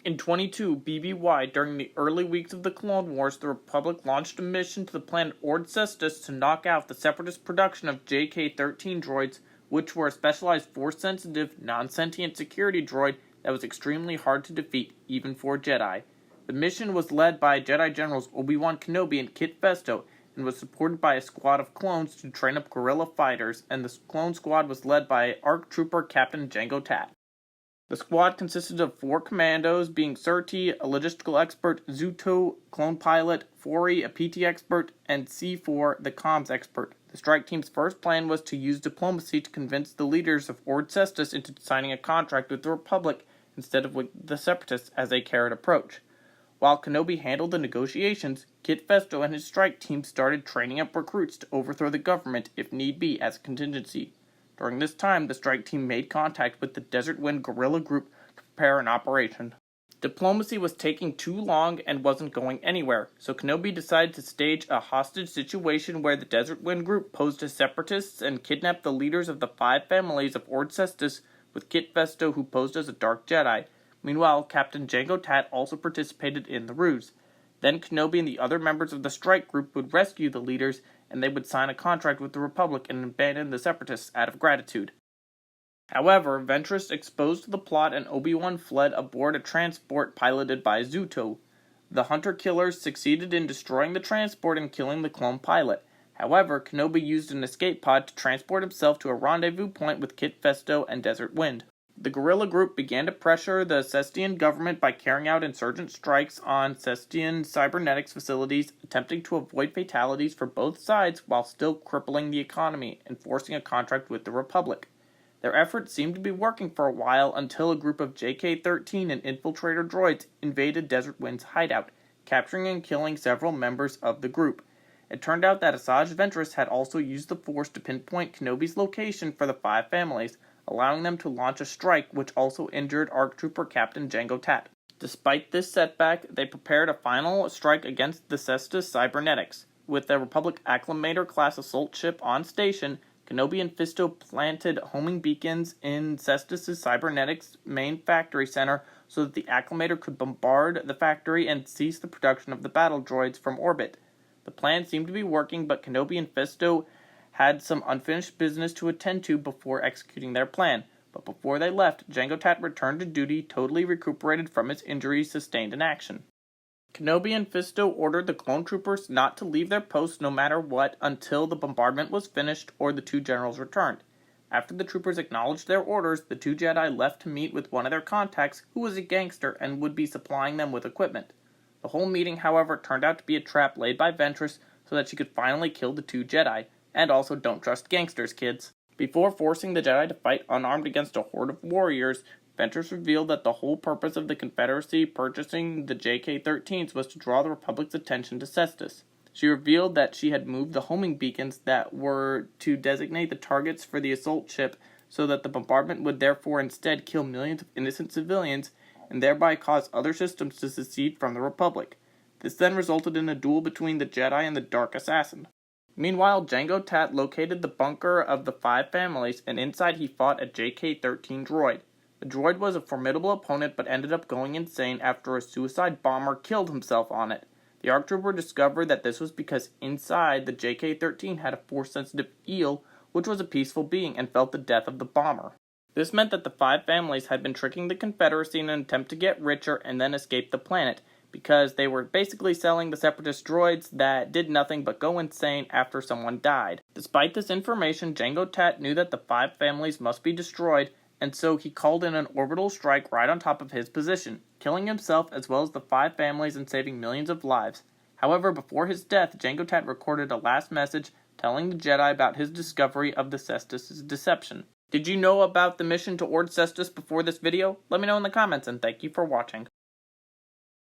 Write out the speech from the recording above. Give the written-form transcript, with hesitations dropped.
In 22 BBY, during the early weeks of the Clone Wars, the Republic launched a mission to the planet Cestus to knock out the Separatist production of JK-13 droids, which were a specialized Force-sensitive, non-sentient security droid that was extremely hard to defeat, even for Jedi. The mission was led by Jedi Generals Obi-Wan Kenobi and Kit Fisto, and was supported by a squad of clones to train up guerrilla fighters, and the clone squad was led by ARC Trooper Captain Jango Tat. The squad consisted of 4 commandos, being Surti, a logistical expert, Zuto, clone pilot, Fori, a PT expert, and C4, the comms expert. The strike team's first plan was to use diplomacy to convince the leaders of Cestus into signing a contract with the Republic instead of with the Separatists as a carrot approach. While Kenobi handled the negotiations, Kit Fisto and his strike team started training up recruits to overthrow the government if need be as a contingency. During this time, the strike team made contact with the Desert Wind guerrilla group to prepare an operation. Diplomacy was taking too long and wasn't going anywhere, so Kenobi decided to stage a hostage situation where the Desert Wind group posed as separatists and kidnapped the leaders of the 5 families of Cestus, with Kit Fisto who posed as a Dark Jedi. Meanwhile, Captain Jango Tat also participated in the ruse. Then Kenobi and the other members of the strike group would rescue the leaders, and they would sign a contract with the Republic and abandon the Separatists out of gratitude. However, Ventress exposed the plot and Obi-Wan fled aboard a transport piloted by Zuto. The hunter-killers succeeded in destroying the transport and killing the clone pilot. However, Kenobi used an escape pod to transport himself to a rendezvous point with Kit Fisto and Desert Wind. The guerrilla group began to pressure the Cestian government by carrying out insurgent strikes on Cestian cybernetics facilities, attempting to avoid fatalities for both sides while still crippling the economy and forcing a contract with the Republic. Their efforts seemed to be working for a while until a group of JK-13 and infiltrator droids invaded Desert Wind's hideout, capturing and killing several members of the group. It turned out that Asajj Ventress had also used the Force to pinpoint Kenobi's location for the 5 families, allowing them to launch a strike which also injured ARC Trooper Captain Jango Tat. Despite this setback, they prepared a final strike against the Cestus cybernetics. With the Republic Acclamator-class assault ship on station, Kenobi and Fisto planted homing beacons in Cestus' cybernetics main factory center so that the Acclamator could bombard the factory and cease the production of the battle droids from orbit. The plan seemed to be working, but Kenobi and Fisto had some unfinished business to attend to before executing their plan, but before they left, Jango Tat returned to duty totally recuperated from his injuries sustained in action. Kenobi and Fisto ordered the clone troopers not to leave their posts no matter what until the bombardment was finished or the 2 generals returned. After the troopers acknowledged their orders, the 2 Jedi left to meet with one of their contacts who was a gangster and would be supplying them with equipment. The whole meeting, however, turned out to be a trap laid by Ventress so that she could finally kill the 2 Jedi. And also, don't trust gangsters, kids. Before forcing the Jedi to fight unarmed against a horde of warriors, Ventress revealed that the whole purpose of the Confederacy purchasing the JK-13s was to draw the Republic's attention to Cestus. She revealed that she had moved the homing beacons that were to designate the targets for the assault ship so that the bombardment would therefore instead kill millions of innocent civilians and thereby cause other systems to secede from the Republic. This then resulted in a duel between the Jedi and the Dark Assassin. Meanwhile, Jango Tat located the bunker of the 5 families, and inside he fought a JK-13 droid. The droid was a formidable opponent but ended up going insane after a suicide bomber killed himself on it. The ARC Trooper discovered that this was because inside the JK-13 had a Force-sensitive eel, which was a peaceful being and felt the death of the bomber. This meant that the 5 families had been tricking the Confederacy in an attempt to get richer and then escape the planet, because they were basically selling the Separatist droids that did nothing but go insane after someone died. Despite this information, Jango Tat knew that the 5 families must be destroyed, and so he called in an orbital strike right on top of his position, killing himself as well as the 5 families and saving millions of lives. However, before his death, Jango Tat recorded a last message telling the Jedi about his discovery of the Cestus' deception. Did you know about the mission to Cestus before this video? Let me know in the comments, and thank you for watching.